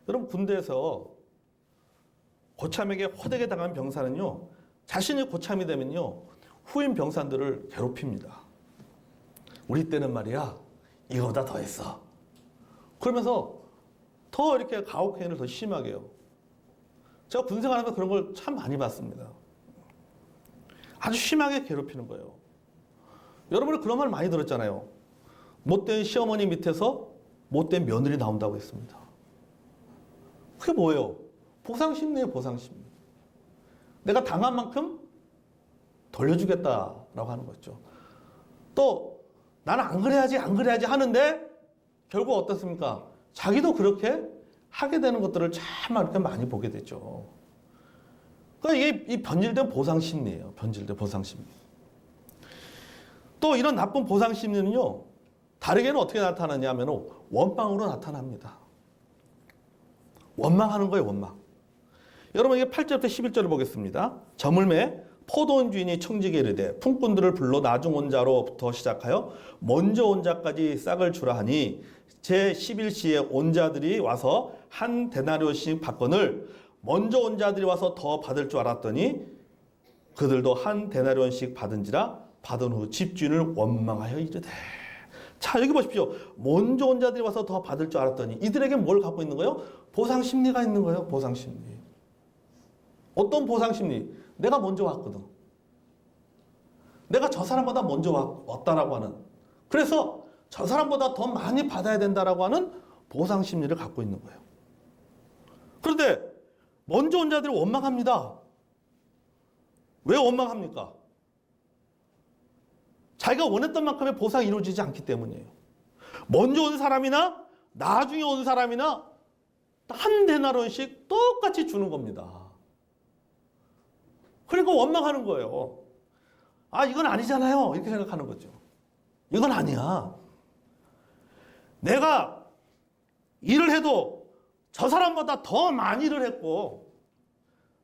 여러분 군대에서 고참에게 호되게 당한 병사는요, 자신이 고참이 되면요, 후임 병사들을 괴롭힙니다. 우리 때는 말이야, 이거보다 더 했어. 그러면서 더 이렇게 가혹행위를 더 심하게 해요. 제가 군생활하면서 그런 걸 참 많이 봤습니다. 아주 심하게 괴롭히는 거예요. 여러분은 그런 말 많이 들었잖아요. 못된 시어머니 밑에서 못된 며느리 나온다고 했습니다. 그게 뭐예요? 보상심리예요, 보상심리. 내가 당한 만큼 돌려주겠다라고 하는 거죠. 또 나는 안 그래야지 하는데 결국 어떻습니까? 자기도 그렇게 하게 되는 것들을 참 이렇게 많이 보게 되죠. 그러니까 이게 이 변질된 보상심리예요. 변질된 보상심리. 또 이런 나쁜 보상심리는요, 다르게는 어떻게 나타나냐 하면 원망으로 나타납니다. 원망하는 거예요, 원망. 여러분, 이게 8절부터 11절을 보겠습니다. 저물매 포도원 주인이 청지기에 이르되 품꾼들을 불러 나중 온 자로부터 시작하여 먼저 온 자까지 싹을 주라 하니 제 11시에 온 자들이 와서 한 데나리오씩 받거늘 먼저 온 자들이 와서 더 받을 줄 알았더니 그들도 한 데나리온씩 받은지라 받은 후 집주인을 원망하여 이르되. 자, 여기 보십시오. 먼저 온 자들이 와서 더 받을 줄 알았더니 이들에게 뭘 갖고 있는 거예요? 보상심리가 있는 거예요. 보상심리. 어떤 보상심리? 내가 먼저 왔거든. 내가 저 사람보다 먼저 왔다라고 하는. 그래서 저 사람보다 더 많이 받아야 된다라고 하는 보상심리를 갖고 있는 거예요. 그런데 먼저 온 자들이 원망합니다. 왜 원망합니까? 자기가 원했던 만큼의 보상이 이루어지지 않기 때문이에요. 먼저 온 사람이나 나중에 온 사람이나 한 데나리온씩 똑같이 주는 겁니다. 그러니까 원망하는 거예요. 아, 이건 아니잖아요. 이렇게 생각하는 거죠. 이건 아니야. 내가 일을 해도 저 사람보다 더 많이 일을 했고,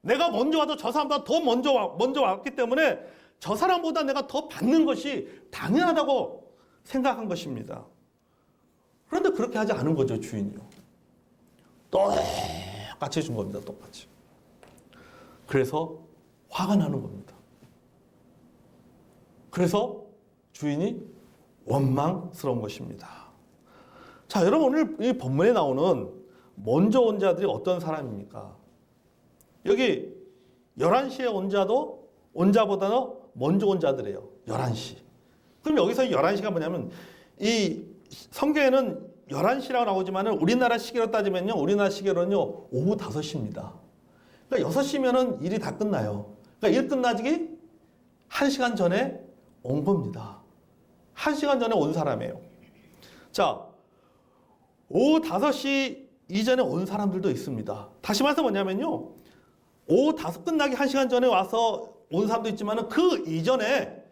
내가 먼저 와도 저 사람보다 더 먼저 왔기 때문에 저 사람보다 내가 더 받는 것이 당연하다고 생각한 것입니다. 그런데 그렇게 하지 않은 거죠, 주인이요. 똑같이 준 겁니다, 똑같이. 그래서 화가 나는 겁니다. 그래서 주인이 원망스러운 것입니다. 자, 여러분, 오늘 이 본문에 나오는 먼저 온 자들이 어떤 사람입니까? 여기 11시에 온 자보다는 먼저 온 자들이에요. 11시. 그럼 여기서 11시가 뭐냐면, 이 성경에는 11시라고 나오지만 우리나라 시계로 따지면요, 우리나라 시계로는요, 오후 5시입니다. 그러니까 6시면은 일이 다 끝나요. 그러니까 일 끝나기 1시간 전에 온 겁니다. 1시간 전에 온 사람이에요. 자, 오후 5시 이전에 온 사람들도 있습니다. 다시 말해서 뭐냐면요, 오후 5 끝나기 1시간 전에 와서 온 사람도 있지만 그 이전에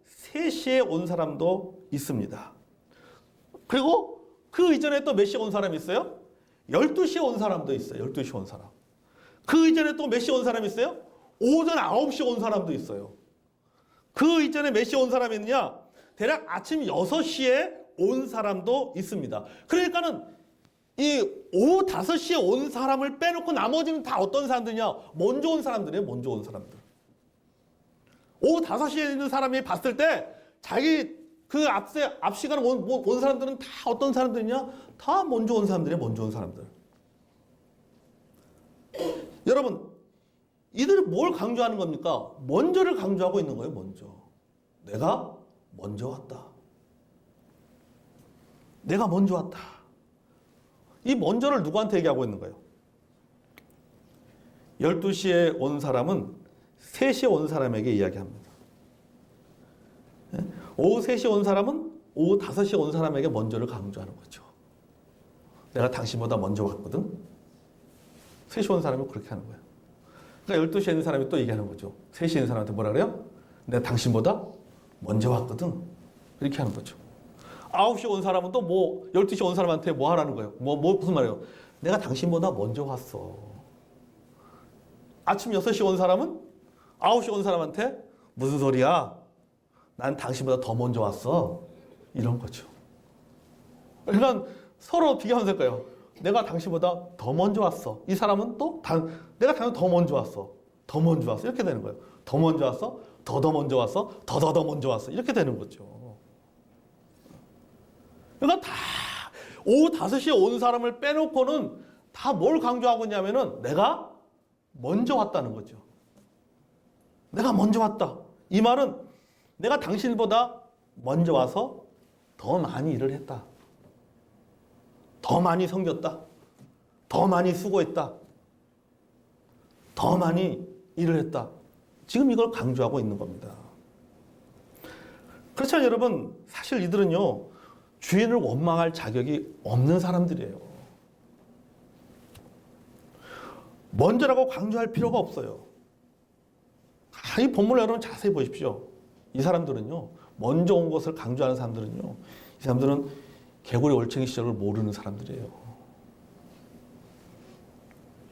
3시에 온 사람도 있습니다. 그리고 그 이전에 또 몇 시에 온 사람이 있어요? 12시에 온 사람도 있어요. 12시에 온 사람. 그 이전에 또 몇 시에 온 사람이 있어요? 오전 9시에 온 사람도 있어요. 그 이전에 몇 시에 온 사람이 있느냐? 대략 아침 6시에 온 사람도 있습니다. 그러니까는 이 오후 5시에 온 사람을 빼놓고 나머지는 다 어떤 사람들이냐? 먼저 온 사람들이에요. 먼저 온 사람들. 오후 5시에 있는 사람이 봤을 때 자기 그 앞 시간에 온 사람들은 다 어떤 사람들이냐? 다 먼저 온 사람들이에요. 먼저 온 사람들. 여러분, 이들이 뭘 강조하는 겁니까? 먼저를 강조하고 있는 거예요. 먼저. 내가 먼저 왔다. 내가 먼저 왔다. 이 먼저를 누구한테 얘기하고 있는 거예요? 12시에 온 사람은 3시에 온 사람에게 이야기합니다. 오후 3시에 온 사람은 오후 5시에 온 사람에게 먼저를 강조하는 거죠. 내가 당신보다 먼저 왔거든. 3시에 온 사람이 그렇게 하는 거예요. 그러니까 12시에 있는 사람이 또 얘기하는 거죠. 3시에 있는 사람한테 뭐라 그래요? 내가 당신보다 먼저 왔거든. 이렇게 하는 거죠. 9시에 온 사람은 또 12시에 온 사람한테 뭐 하라는 거예요? 무슨 말이에요? 내가 당신보다 먼저 왔어. 아침 6시에 온 사람은 9시에 온 사람한테 무슨 소리야? 난 당신보다 더 먼저 왔어. 이런 거죠. 그러니까 서로 비교하면서 할까요? 내가 당신보다 더 먼저 왔어. 이 사람은 또 내가 당신 더 먼저 왔어. 더 먼저 왔어. 이렇게 되는 거예요. 더 먼저 왔어. 더 먼저 왔어. 더 먼저 왔어. 이렇게 되는 거죠. 그러니까 다 오후 5시에 온 사람을 빼놓고는 다 뭘 강조하고 있냐면은 내가 먼저 왔다는 거죠. 내가 먼저 왔다. 이 말은 내가 당신보다 먼저 와서 더 많이 일을 했다. 더 많이 섬겼다. 더 많이 수고했다. 더 많이 일을 했다. 지금 이걸 강조하고 있는 겁니다. 그렇지만 여러분, 사실 이들은요, 주인을 원망할 자격이 없는 사람들이에요. 먼저라고 강조할 필요가 없어요. 이 본문을 여러분 자세히 보십시오. 이 사람들은요, 먼저 온 것을 강조하는 사람들은요, 이 사람들은 개구리 올챙이 시절을 모르는 사람들이에요.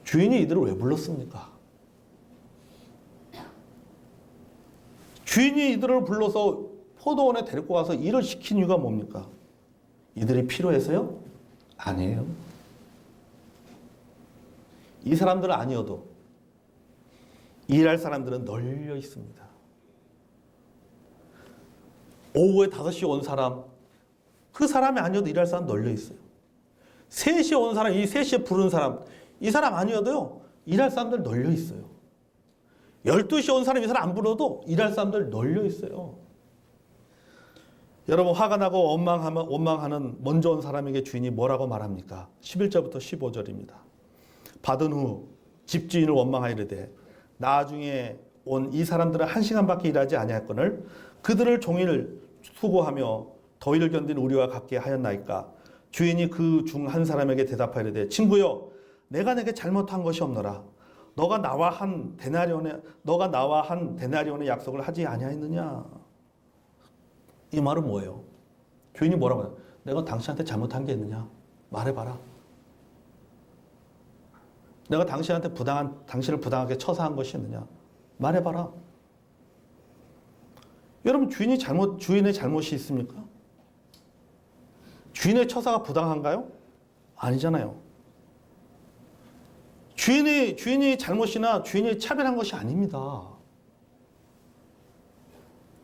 주인이 이들을 왜 불렀습니까? 주인이 이들을 불러서 포도원에 데리고 가서 일을 시킨 이유가 뭡니까? 이들이 필요해서요? 아니에요. 이 사람들은 아니어도 일할 사람들은 널려 있습니다. 오후에 5시에 온 사람, 그 사람이 아니어도 일할 사람 널려 있어요. 3시에 온 사람, 이 3시에 부른 사람, 이 사람 아니어도요, 일할 사람들 널려 있어요. 12시에 온 사람, 이 사람 안 불러도 일할 사람들 널려 있어요. 여러분, 화가 나고 원망하는 먼저 온 사람에게 주인이 뭐라고 말합니까? 11절부터 15절입니다. 받은 후 집주인을 원망하이르되 나중에 온 이 사람들은 1시간밖에 일하지 아니하였거늘 그들을 종일 수고하며 더위를 견딘 우리와 같게 하였나이까. 주인이 그 중 한 사람에게 대답하이르되 친구여, 내가 내게 잘못한 것이 없노라. 너가 나와 한 데나리온의 약속을 하지 아니하였느냐. 이 말은 뭐예요? 주인이 뭐라고 해요? 내가 당신한테 잘못한 게 있느냐? 말해봐라. 내가 당신을 부당하게 처사한 것이 있느냐? 말해봐라. 여러분, 주인의 잘못이 있습니까? 주인의 처사가 부당한가요? 아니잖아요. 주인이 잘못이나 주인이 차별한 것이 아닙니다.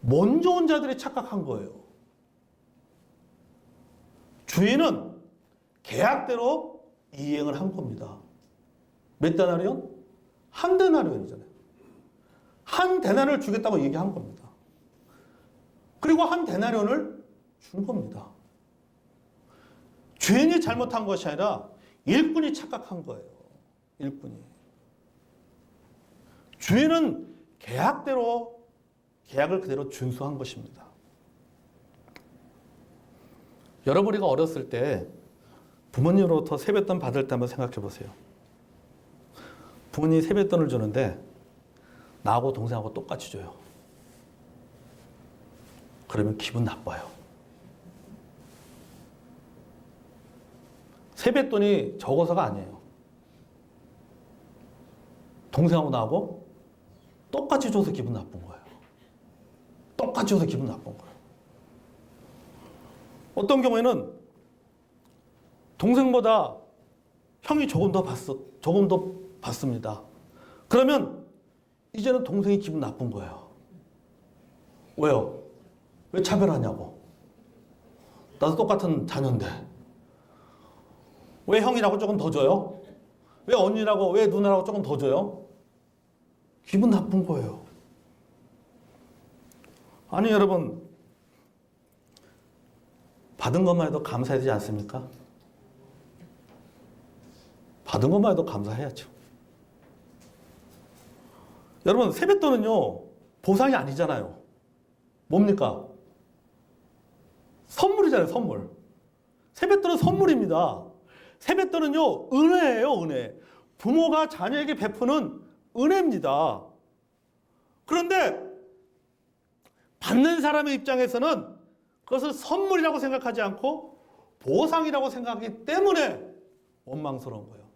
먼저 온 자들이 착각한 거예요. 주인은 계약대로 이행을 한 겁니다. 몇 데나리온? 한 데나리온이잖아요. 한 데나리온을 주겠다고 얘기한 겁니다. 그리고 한 데나리온을 준 겁니다. 주인이 잘못한 것이 아니라 일꾼이 착각한 거예요. 일꾼이. 주인은 계약을 그대로 준수한 것입니다. 여러분, 우리가 어렸을 때 부모님으로부터 세뱃돈 받을 때 한번 생각해 보세요. 부모님이 세뱃돈을 주는데 나하고 동생하고 똑같이 줘요. 그러면 기분 나빠요. 세뱃돈이 적어서가 아니에요. 동생하고 나하고 똑같이 줘서 기분 나쁜 거예요. 똑같이 줘서 기분 나쁜 거예요. 어떤 경우에는 동생보다 형이 조금 더 받습니다. 그러면 이제는 동생이 기분 나쁜 거예요. 왜요? 왜 차별하냐고. 나도 똑같은 자녀인데 왜 형이라고 조금 더 줘요? 왜 언니라고, 왜 누나라고 조금 더 줘요? 기분 나쁜 거예요. 아니, 여러분, 받은 것만 해도 감사해야 되지 않습니까? 받은 것만 해도 감사해야죠. 여러분, 세뱃돈은요, 보상이 아니잖아요. 뭡니까? 선물이잖아요, 선물. 세뱃돈은 선물입니다. 세뱃돈은요, 은혜예요, 은혜. 부모가 자녀에게 베푸는 은혜입니다. 그런데 받는 사람의 입장에서는 그것을 선물이라고 생각하지 않고 보상이라고 생각하기 때문에 원망스러운 거예요.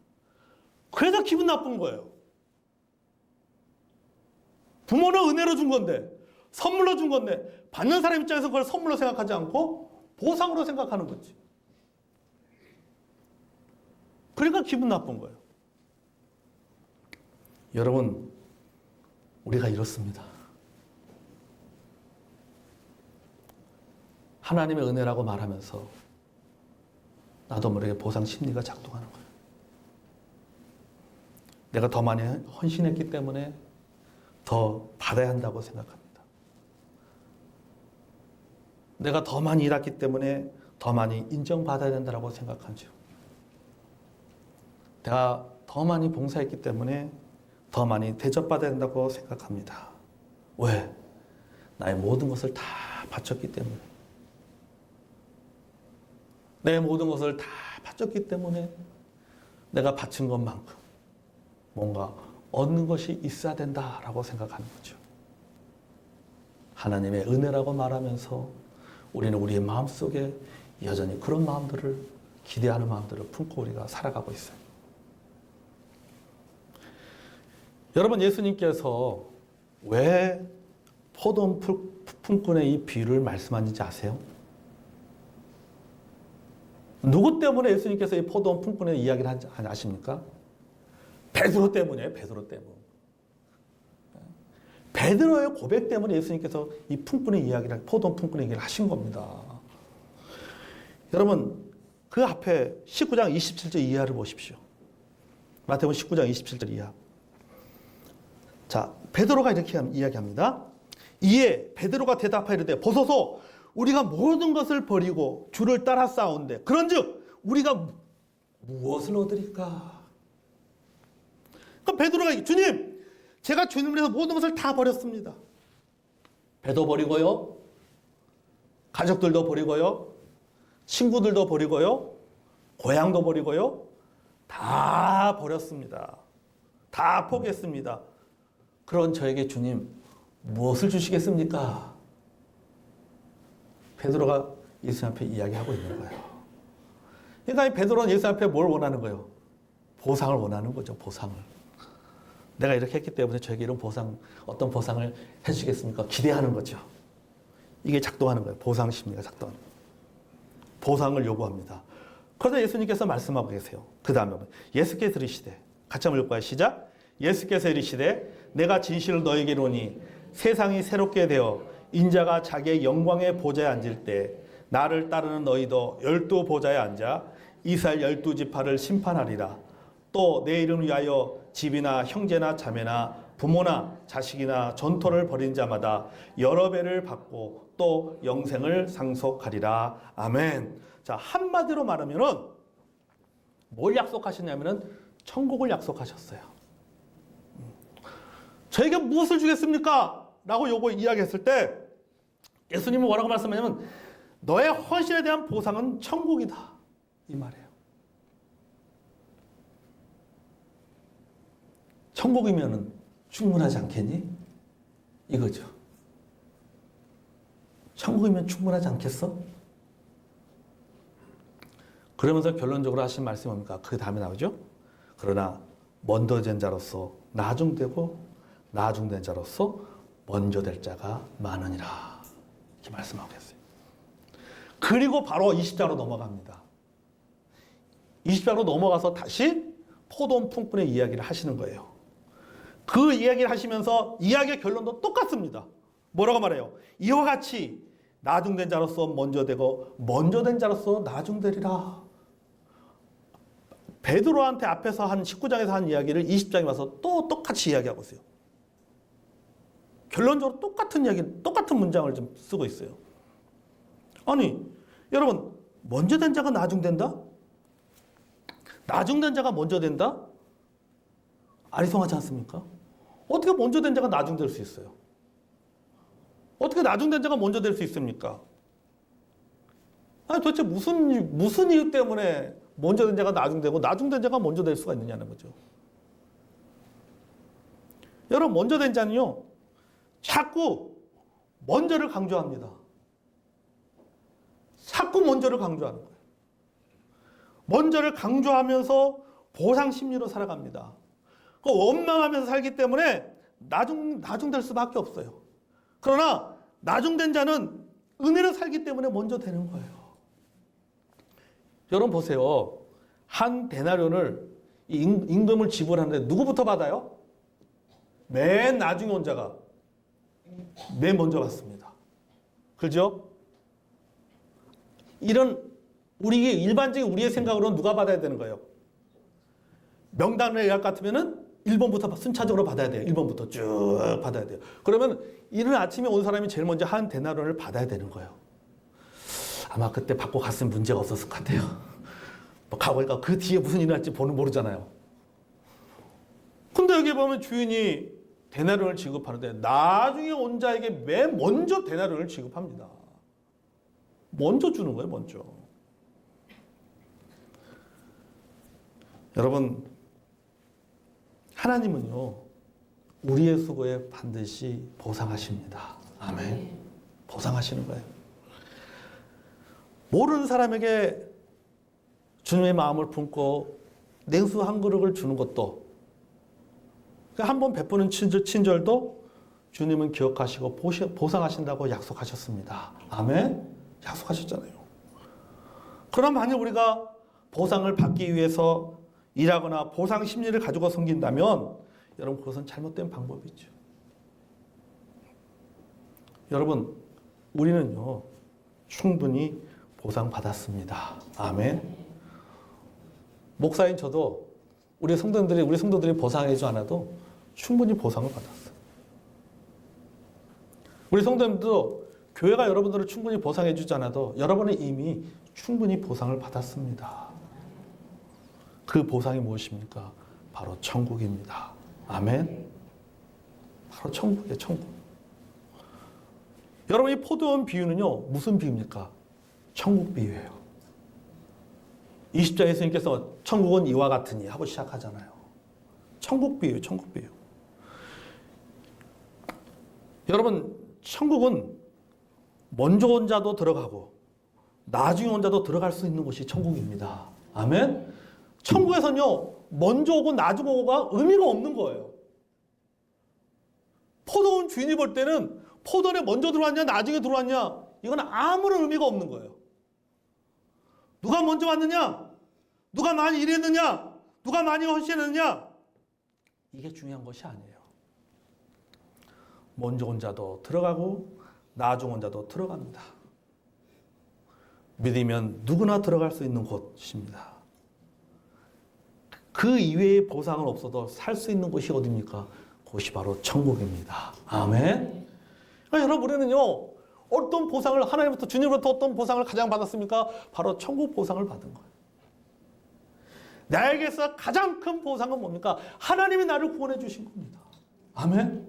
그래서 기분 나쁜 거예요. 부모는 은혜로 준 건데, 선물로 준 건데, 받는 사람 입장에서 그걸 선물로 생각하지 않고 보상으로 생각하는 거지. 그러니까 기분 나쁜 거예요. 여러분, 우리가 이렇습니다. 하나님의 은혜라고 말하면서 나도 모르게 보상 심리가 작동하는 거예요. 내가 더 많이 헌신했기 때문에 더 받아야 한다고 생각합니다. 내가 더 많이 일했기 때문에 더 많이 인정받아야 된다고 생각하죠. 내가 더 많이 봉사했기 때문에 더 많이 대접받아야 된다고 생각합니다. 왜? 나의 모든 것을 다 바쳤기 때문에. 내 모든 것을 다 바쳤기 때문에 내가 바친 것만큼 뭔가 얻는 것이 있어야 된다라고 생각하는 거죠. 하나님의 은혜라고 말하면서 우리는 우리의 마음속에 여전히 그런 마음들을 기대하는 마음들을 품고 우리가 살아가고 있어요. 여러분, 예수님께서 왜 포도 품꾼의 이 비유를 말씀하는지 아세요? 누구 때문에 예수님께서 이 포도 품꾼의 이야기를 하는지 아십니까? 베드로 때문이에요. 베드로 때문. 베드로의 고백 때문에 예수님께서 이 품꾼의 이야기를, 포도 품꾼의 얘기를 하신 겁니다. 여러분, 그 앞에 19장 27절 이하를 보십시오. 마태복음 19장 27절 이하. 자, 베드로가 이렇게 이야기합니다. 이에 베드로가 대답하여 이르되 보소서 우리가 모든 것을 버리고 주를 따라 싸운데 그런즉 우리가 무엇을 얻으리까? 그럼 베드로가 주님, 제가 주님을 위해서 모든 것을 다 버렸습니다. 배도 버리고요, 가족들도 버리고요, 친구들도 버리고요, 고향도 버리고요, 다 버렸습니다. 다 포기했습니다. 그런 저에게 주님 무엇을 주시겠습니까? 베드로가 예수 앞에 이야기하고 있는 거예요. 그러니까 이 베드로는 예수 앞에 뭘 원하는 거예요? 보상을 원하는 거죠. 보상을. 내가 이렇게 했기 때문에 저에게 이런 보상, 어떤 보상을 해주시겠습니까? 기대하는 거죠. 이게 작동하는 거예요. 보상 심리가 작동하는 거예요. 보상을 요구합니다. 그러자 예수님께서 말씀하고 계세요. 그 다음에 예수께서 이르시되, 같이 한번 읽어봐요. 시작. 예수께서 이르시되 내가 진실을 너에게 이르노니 세상이 새롭게 되어 인자가 자기의 영광의 보좌에 앉을 때 나를 따르는 너희도 12 보좌에 앉아 이스라엘 12지파를 심판하리라. 또 내 이름을 위하여 집이나 형제나 자매나 부모나 자식이나 전토를 벌인 자마다 여러 배를 받고 또 영생을 상속하리라. 아멘. 자, 한마디로 말하면은 뭘 약속하셨냐면은 천국을 약속하셨어요. 저에게 무엇을 주겠습니까? 라고 요거 이야기했을 때 예수님은 뭐라고 말씀하냐면 너의 헌신에 대한 보상은 천국이다. 이 말이에요. 천국이면은 충분하지 않겠니? 이거죠. 천국이면 충분하지 않겠어? 그러면서 결론적으로 하신 말씀이 뭡니까? 그 다음에 나오죠. 그러나 먼저 된 자로서 나중되고 나중된 자로서 먼저 될 자가 많으니라. 이렇게 말씀하고 계세요. 그리고 바로 20장으로 넘어갑니다. 20장으로 넘어가서 다시 포도 품꾼의 이야기를 하시는 거예요. 그 이야기를 하시면서 이야기의 결론도 똑같습니다. 뭐라고 말해요? 이와 같이 나중된 자로서 먼저 되고 먼저 된 자로서 나중되리라. 베드로한테 앞에서 한 19장에서 한 이야기를 20장에 와서 또 똑같이 이야기하고 있어요. 결론적으로 똑같은 이야기, 똑같은 문장을 좀 쓰고 있어요. 아니, 여러분, 먼저 된 자가 나중된다? 나중된 자가 먼저 된다? 아리송하지 않습니까? 어떻게 먼저 된 자가 나중될 수 있어요? 어떻게 나중된 자가 먼저 될 수 있습니까? 아니, 도대체 무슨 이유 때문에 먼저 된 자가 나중되고 나중된 자가 먼저 될 수가 있느냐는 거죠. 여러분, 먼저 된 자는요, 자꾸 먼저를 강조합니다. 자꾸 먼저를 강조하는 거예요. 먼저를 강조하면서 보상 심리로 살아갑니다. 그 원망하면서 살기 때문에 나중될 수밖에 없어요. 그러나 나중된 자는 은혜를 살기 때문에 먼저 되는 거예요. 여러분 보세요. 한 데나리온을 임금을 지불하는데 누구부터 받아요? 맨 나중에 온 자가 맨 먼저 받습니다. 그죠? 이런 일반적인 우리의 생각으로는 누가 받아야 되는 거예요? 명단을 예약 같으면은 1번부터 순차적으로 받아야 돼요. 1번부터 쭉 받아야 돼요. 그러면 이른 아침에 온 사람이 제일 먼저 한 데나리온을 받아야 되는 거예요. 아마 그때 받고 갔으면 문제가 없었을 것 같아요. 가보니까 그 뒤에 무슨 일이 날지 모르잖아요. 근데 여기 보면 주인이 데나리온을 지급하는데 나중에 온 자에게 맨 먼저 데나리온을 지급합니다. 먼저 주는 거예요, 먼저. 여러분, 하나님은요, 우리의 수고에 반드시 보상하십니다. 아멘. 보상하시는 거예요. 모르는 사람에게 주님의 마음을 품고 냉수 한 그릇을 주는 것도, 한 번 베푸는 친절도 주님은 기억하시고 보상하신다고 약속하셨습니다. 아멘. 약속하셨잖아요. 그럼 만약 우리가 보상을 받기 위해서 일하거나 보상 심리를 가지고 섬긴다면 여러분 그것은 잘못된 방법이죠. 여러분 우리는요 충분히 보상받았습니다. 아멘. 목사인 저도 우리 성도들이 보상해주지 않아도 충분히 보상을 받았어요. 우리 성도님도 교회가 여러분들을 충분히 보상해주지 않아도 여러분은 이미 충분히 보상을 받았습니다. 그 보상이 무엇입니까? 바로 천국입니다. 아멘. 바로 천국이에요, 천국. 여러분 이 포도원 비유는요 무슨 비유입니까? 천국 비유예요. 20장 예수님께서 천국은 이와 같으니 하고 시작하잖아요. 천국 비유, 천국 비유. 여러분 천국은 먼저 온 자도 들어가고 나중에 온 자도 들어갈 수 있는 곳이 천국입니다. 아멘. 천국에서는요 먼저 오고 나중에 오고가 의미가 없는 거예요. 포도원 주인이 볼 때는 포도원에 먼저 들어왔냐 나중에 들어왔냐 이건 아무런 의미가 없는 거예요. 누가 먼저 왔느냐, 누가 많이 일했느냐, 누가 많이 헌신했느냐 이게 중요한 것이 아니에요. 먼저 온 자도 들어가고 나중 온 자도 들어갑니다. 믿으면 누구나 들어갈 수 있는 곳입니다. 그 이외의 보상은 없어도 살 수 있는 곳이 어디입니까? 그것이 바로 천국입니다. 아멘. 그러니까 여러분 우리는요 어떤 보상을 하나님부터 주님으로부터 어떤 보상을 가장 받았습니까? 바로 천국 보상을 받은 거예요. 나에게서 가장 큰 보상은 뭡니까? 하나님이 나를 구원해 주신 겁니다. 아멘.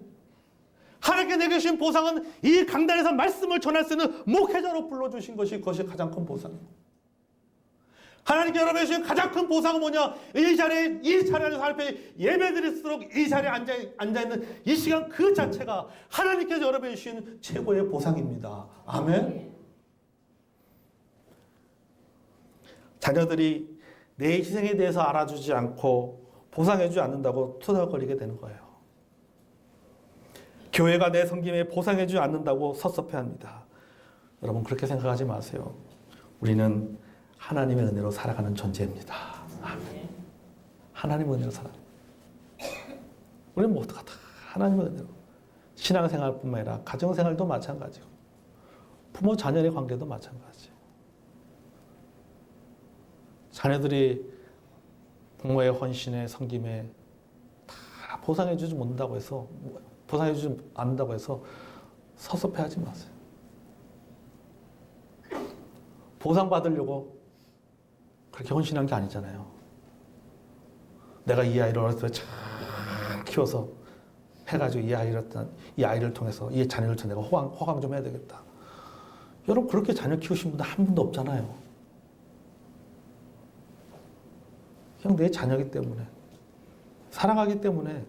하나님께 내게 주신 보상은 이 강단에서 말씀을 전할 수 있는 목회자로 불러주신 그것이 가장 큰 보상입니다. 하나님께 여러분에게 주신 가장 큰 보상은 뭐냐? 이 자리에 안에서 하나님께 예배드릴수록 이 자리에 앉아있는 이 시간 그 자체가 하나님께서 여러분에게 주신 최고의 보상입니다. 아멘. 자녀들이 내 희생에 대해서 알아주지 않고 보상해주지 않는다고 투덜거리게 되는 거예요. 교회가 내 섬김에 보상해주지 않는다고 섭섭해합니다. 여러분 그렇게 생각하지 마세요. 우리는 하나님의 은혜로 살아가는 존재입니다. 아멘. 하나님의 은혜로 살아가는. 우리는 모두가 다 하나님의 은혜로. 신앙생활뿐만 아니라 가정생활도 마찬가지고 부모 자녀의 관계도 마찬가지. 자녀들이 부모의 헌신에 섬김에 다 보상해주지 못한다고 해서 보상해주지 않는다고 해서 섭섭해하지 마세요. 보상받으려고 그렇게 헌신한 게 아니잖아요. 내가 이 아이를 어렸을 때 잘 키워서 해가지고 이 아이를 통해서 이 자녀를 통해서 내가 호강 좀 해야 되겠다. 여러분 그렇게 자녀 키우신 분들 한 분도 없잖아요. 그냥 내 자녀이기 때문에 사랑하기 때문에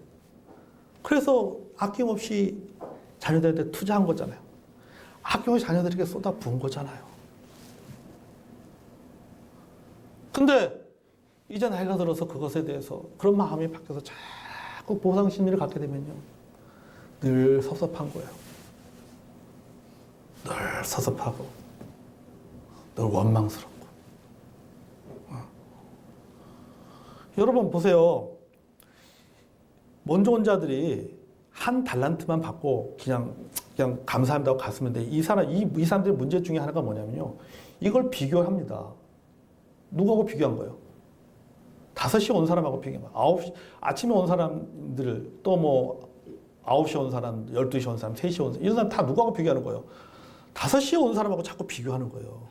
그래서 아낌없이 자녀들한테 투자한 거잖아요. 아낌없이 자녀들에게 쏟아 부은 거잖아요. 근데 이제 나이가 들어서 그것에 대해서 그런 마음이 바뀌어서 자꾸 보상 심리를 갖게 되면요. 늘 섭섭한 거예요. 늘 섭섭하고 늘 원망스럽고 여러분 보세요. 먼저 온 자들이 한 달란트만 받고 그냥 감사합니다 하고 갔으면 돼. 이 사람들의 문제 중에 하나가 뭐냐면요. 이걸 비교합니다. 누구하고 비교한 거예요? 5시에 온 사람하고 비교한 거예요. 아침에 온 사람들, 또 뭐 9시에 온 사람, 12시에 온 사람, 3시에 온 사람, 이런 사람 다 누구하고 비교하는 거예요? 5시에 온 사람하고 자꾸 비교하는 거예요.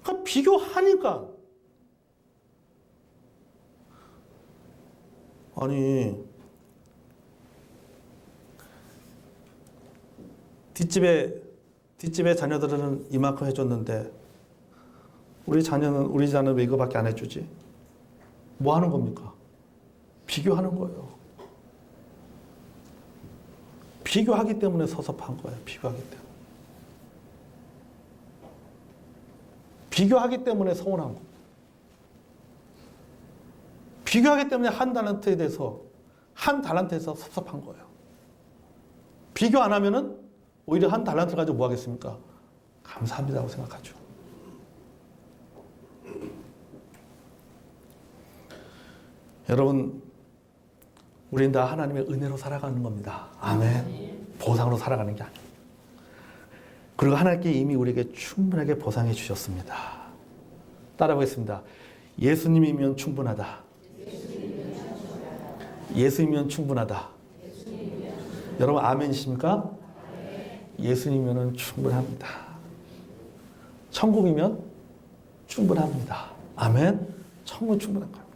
그러니까 비교하니까 아니 뒷집에 자녀들은 이만큼 해줬는데 우리 자녀는 왜 이거밖에 안 해주지? 뭐 하는 겁니까? 비교하는 거예요. 비교하기 때문에 섭섭한 거예요. 비교하기 때문에. 비교하기 때문에 서운한 거. 비교하기 때문에 한 달란트에서 섭섭한 거예요. 비교 안 하면은 오히려 한 달란트를 가지고 뭐 하겠습니까? 감사합니다라고 생각하죠. 여러분, 우리는 다 하나님의 은혜로 살아가는 겁니다. 아멘. 보상으로 살아가는 게 아니에요. 그리고 하나님께 이미 우리에게 충분하게 보상해 주셨습니다. 따라하겠습니다. 예수님이면 충분하다. 예수님이면 충분하다. 여러분 아멘이십니까? 예수님이면 충분합니다. 천국이면 충분합니다. 아멘. 천국은 충분한 거예요.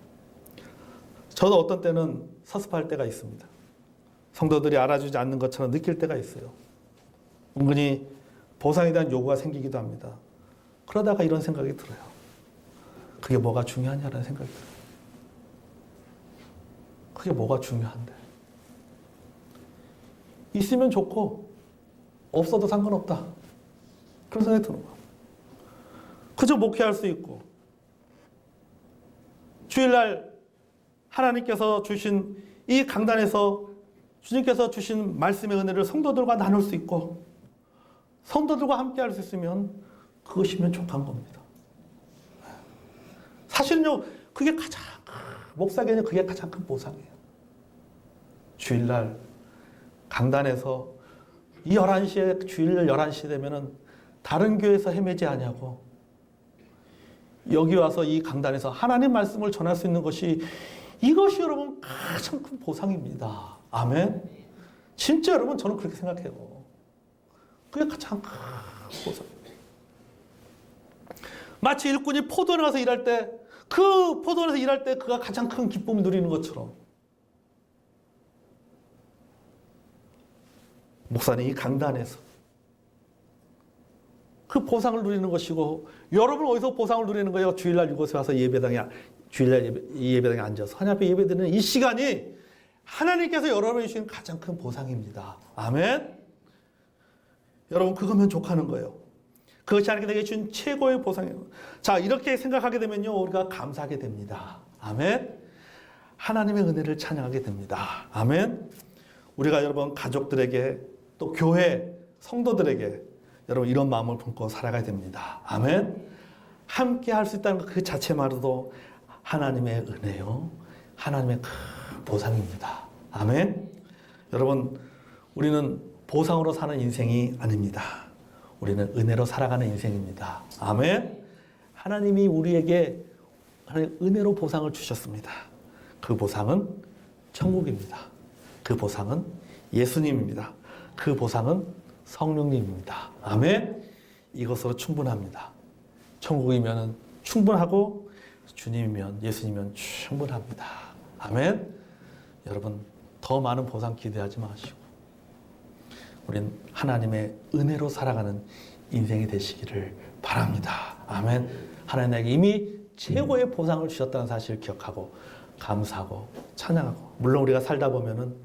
저도 어떤 때는 섭섭할 때가 있습니다. 성도들이 알아주지 않는 것처럼 느낄 때가 있어요. 은근히 보상에 대한 요구가 생기기도 합니다. 그러다가 이런 생각이 들어요. 그게 뭐가 중요하냐라는 생각이 들어요. 그게 뭐가 중요한데. 있으면 좋고 없어도 상관없다. 그런 생각이 드는 거예요. 그저 목회할 수 있고 주일날 하나님께서 주신 이 강단에서 주님께서 주신 말씀의 은혜를 성도들과 나눌 수 있고 성도들과 함께 할 수 있으면 그것이면 족한 겁니다. 사실은요, 그게 목사에게는 그게 가장 큰 보상이에요. 주일날 강단에서 이 11시에, 주일날 11시 되면은 다른 교회에서 헤매지 않냐고 여기 와서 이 강단에서 하나님 말씀을 전할 수 있는 것이 이것이 여러분 가장 큰 보상입니다. 아멘. 진짜 여러분 저는 그렇게 생각해요. 그게 가장 큰 보상입니다. 마치 일꾼이 포도원에 가서 일할 때 그 포도원에서 일할 때 그가 가장 큰 기쁨을 누리는 것처럼 목사님 이 강단에서 그 보상을 누리는 것이고 여러분 어디서 보상을 누리는 거예요? 주일날 이곳에 와서 주일날 예배당에 앉아서 하나님 앞에 예배드리는 이 시간이 하나님께서 여러분에게 주신 가장 큰 보상입니다. 아멘. 여러분 그거면 족하는 거예요. 그것이 하나님께 주신 최고의 보상이에요. 자, 이렇게 생각하게 되면요 우리가 감사하게 됩니다. 아멘. 하나님의 은혜를 찬양하게 됩니다. 아멘. 우리가 여러분 가족들에게 또 교회 성도들에게 여러분 이런 마음을 품고 살아가야 됩니다. 아멘. 함께 할 수 있다는 것 그 자체만으로도 하나님의 은혜요. 하나님의 큰 보상입니다. 아멘. 여러분 우리는 보상으로 사는 인생이 아닙니다. 우리는 은혜로 살아가는 인생입니다. 아멘. 하나님이 우리에게 은혜로 보상을 주셨습니다. 그 보상은 천국입니다. 그 보상은 예수님입니다. 그 보상은 성령님입니다. 아멘. 이것으로 충분합니다. 천국이면 충분하고 주님이면 예수님이면 충분합니다. 아멘. 여러분 더 많은 보상 기대하지 마시고 우린 하나님의 은혜로 살아가는 인생이 되시기를 바랍니다. 아멘. 하나님 나에게 이미 최고의 보상을 주셨다는 사실을 기억하고 감사하고 찬양하고 물론 우리가 살다 보면은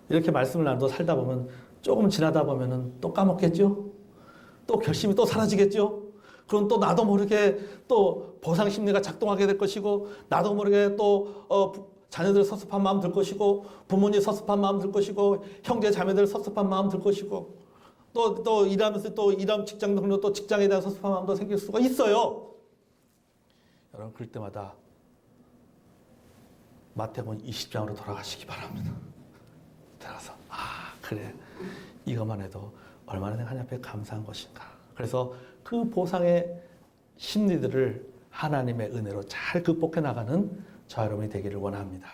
이렇게 말씀을 나누고 살다 보면 조금 지나다 보면은 또 까먹겠죠? 또 결심이 또 사라지겠죠? 그럼 또 나도 모르게 또 보상 심리가 작동하게 될 것이고 나도 모르게 또 자녀들 섭섭한 마음 들 것이고 부모님 섭섭한 마음 들 것이고 형제 자매들 섭섭한 마음 들 것이고 또 일하면서 또 일하면 직장 동료 또 직장에 대한 섭섭한 마음도 생길 수가 있어요. 여러분 그럴 때마다 마태복음 20장으로 돌아가시기 바랍니다. 들어가서 그래, 이것만 해도 얼마나 내가 하나님 앞에 감사한 것인가. 그래서 그 보상의 심리들을 하나님의 은혜로 잘 극복해 나가는 저와 여러분이 되기를 원합니다.